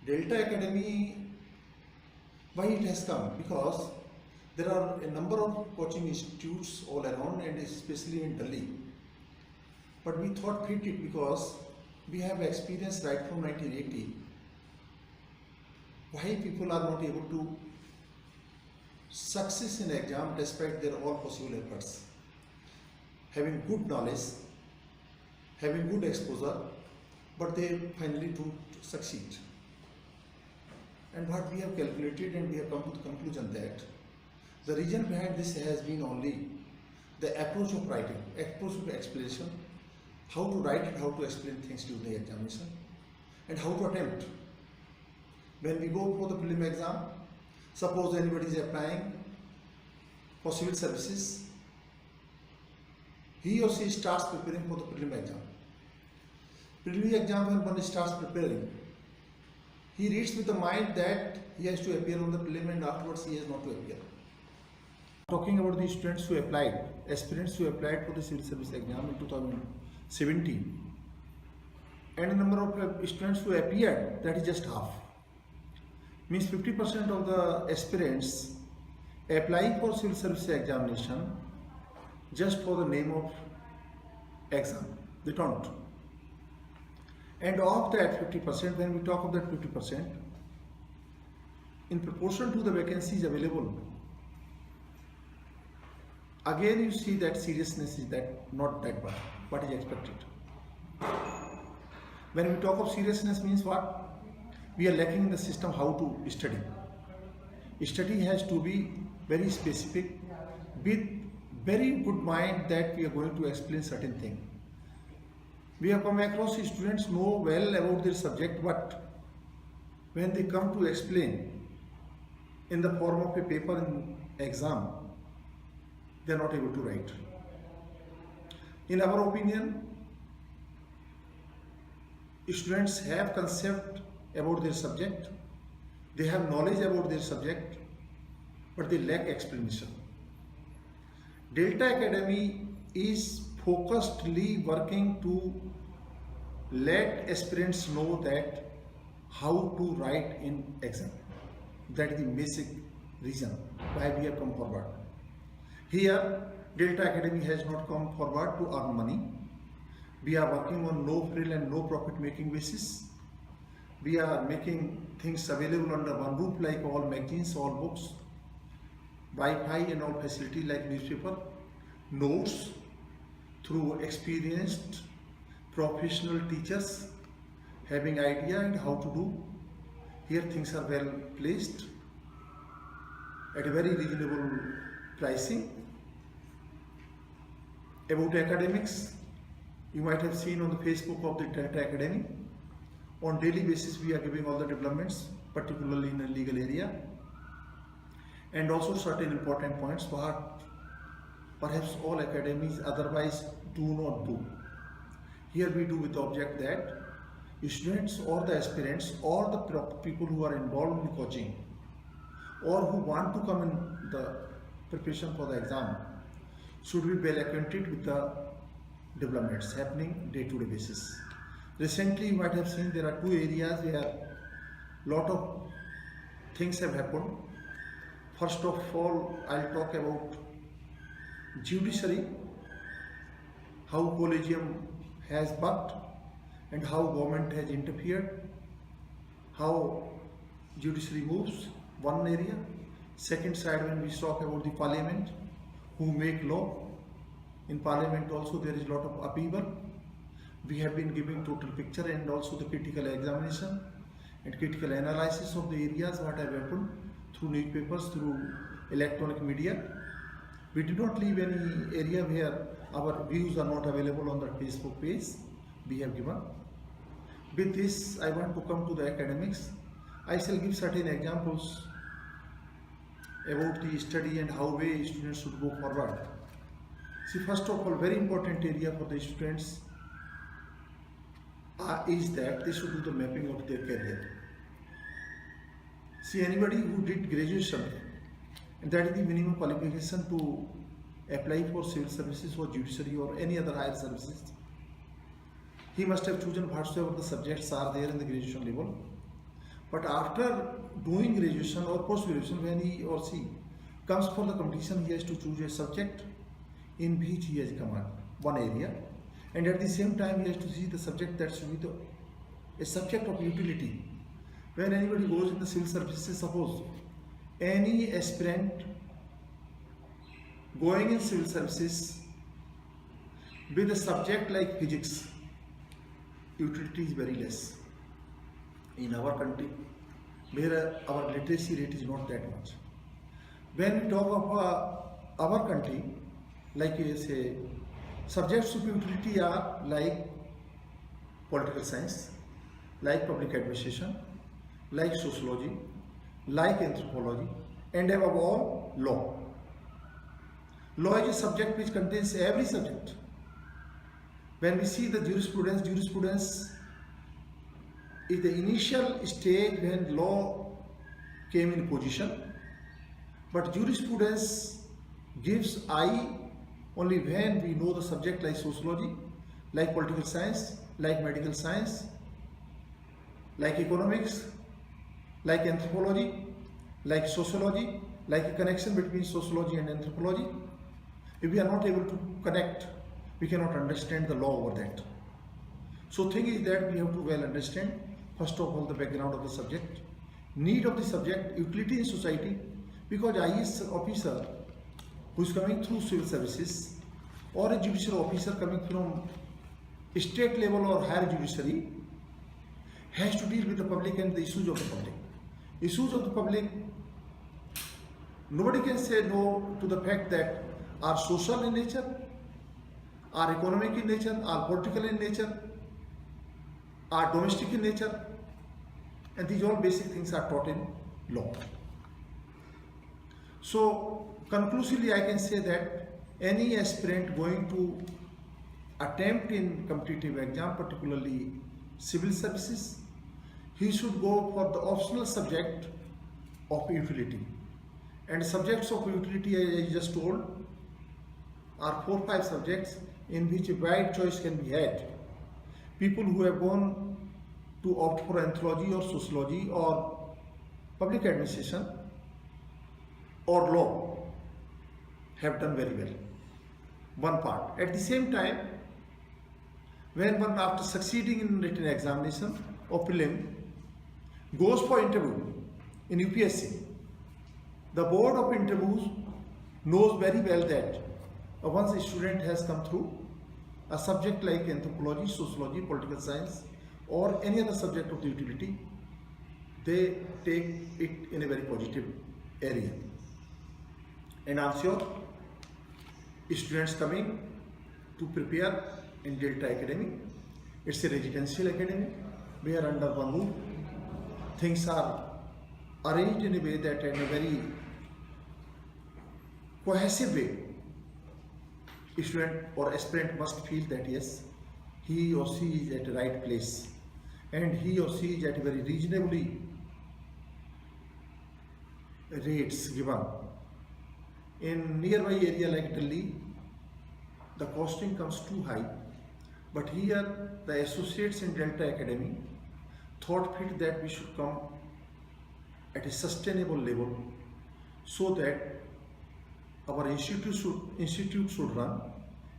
Delta Academy, why it has come? Because there are a number of coaching institutes all around and especially in Delhi. But we thought fit it because we have experience right from 1980 why people are not able to success in exam despite their all possible efforts. Having good knowledge, having good exposure, but they finally don't succeed. And what we have calculated and we have come to the conclusion that the reason behind this has been only the approach of writing, approach of explanation, how to write and how to explain things during the examination, and how to attempt. When we go for the prelim exam, suppose anybody is applying for civil services, he or she starts preparing for the prelim exam. Prelim exam, when one starts preparing, he reads with the mind that he has to appear on the prelim and afterwards he has not to appear. Talking about the students who applied, aspirants who applied for the civil service exam in 2017, and the number of students who appeared, that is just half. Means 50% of the aspirants applying for civil service examination just for the name of exam, they don't. And of that 50%, when we talk of that 50%, in proportion to the vacancies available, again you see that seriousness is that not that bad, what is expected. When we talk of seriousness means what? We are lacking in the system how to study. Study has to be very specific with very good mind that we are going to explain certain thing. We have come across students know well about their subject, but when they come to explain in the form of a paper in exam, they are not able to write. In our opinion, students have concept about their subject, they have knowledge about their subject, but they lack explanation. Delta Academy is focusedly working to let aspirants know that how to write in exam. That is the basic reason why we have come forward. Here, Delta Academy has not come forward to earn money. We are working on no frill and no profit making basis. We are making things available under one roof like all magazines, all books, Wi-Fi and all facility like newspaper, notes through experienced professional teachers having idea and how to do. Here things are well placed at a very reasonable pricing. About academics, you might have seen on the Facebook of the Delta Academy. On daily basis we are giving all the developments, particularly in the legal area, and also certain important points what perhaps all academies otherwise do not do. Here we do with the object that students or the aspirants or the people who are involved in the coaching or who want to come in the preparation for the exam should be well acquainted with the developments happening day-to-day basis. Recently you might have seen there are two areas where lot of things have happened. First of all, I'll talk about judiciary, how collegium has worked and how government has interfered, how judiciary moves, one area. Second side, when we talk about the parliament, who make law. In parliament also there is a lot of upheaval. We have been giving total picture and also the critical examination and critical analysis of the areas what have happened through newspapers, through electronic media. We did not leave any area where our views are not available on the Facebook page we have given. With this, I want to come to the academics. I shall give certain examples about the study and how way students should go forward. See, first of all, very important area for the students is that they should do the mapping of their career. See, anybody who did graduation, and that is the minimum qualification to apply for civil services or judiciary or any other higher services, he must have chosen whatsoever the subjects are there in the graduation level. But after doing graduation or post-graduation, when he or she comes for the competition, he has to choose a subject in which he has command, one area, and at the same time he has to see the subject that should be a subject of utility. When anybody goes in the civil services, suppose any aspirant going in civil services with a subject like physics, utility is very less. In our country, where our literacy rate is not that much. When we talk of our country, like you say, subjects of utility are like political science, like public administration, like sociology, like anthropology, and above all, law. Law is a subject which contains every subject. When we see the jurisprudence is the initial stage when law came in position, but jurisprudence gives eye only when we know the subject like sociology, like political science, like medical science, like economics, like anthropology, like sociology, like a connection between sociology and anthropology. If we are not able to connect, we cannot understand the law over that. So thing is that we have to well understand, first of all, the background of the subject, need of the subject, utility in society, because IAS officer who is coming through civil services or a judicial officer coming from state level or higher judiciary has to deal with the public and the issues of the public. Issues of the public, nobody can say no to the fact that are social in nature, are economic in nature, are political in nature, are domestic in nature, and these all basic things are taught in law. So conclusively I can say that any aspirant going to attempt in competitive exam, particularly civil services, he should go for the optional subject of utility. And subjects of utility, as I just told, are 4-5 subjects in which a wide choice can be had. People who have gone to opt for anthropology or sociology or public administration or law have done very well. One part. At the same time, when one, after succeeding in written examination or prelim, goes for interview in UPSC, the board of interviews knows very well that once a student has come through a subject like anthropology, sociology, political science, or any other subject of the utility, they take it in a very positive area. And I'm sure students coming to prepare in Delta Academy, it's a residential academy where under one roof things are arranged in a way that in a very cohesive way, student or aspirant must feel that yes, he or she is at the right place and he or she is at a very reasonably rates given. In nearby area like Delhi, the costing comes too high, but here the associates in Delta Academy thought fit that we should come at a sustainable level so that our institute should run.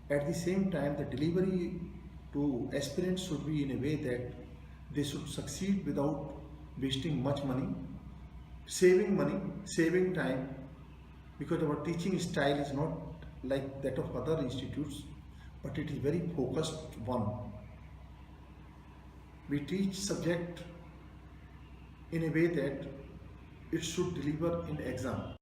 At the same time, the delivery to aspirants should be in a way that they should succeed without wasting much money, saving time, because our teaching style is not like that of other institutes, but it is very focused one. We teach subject in a way that it should deliver in exam.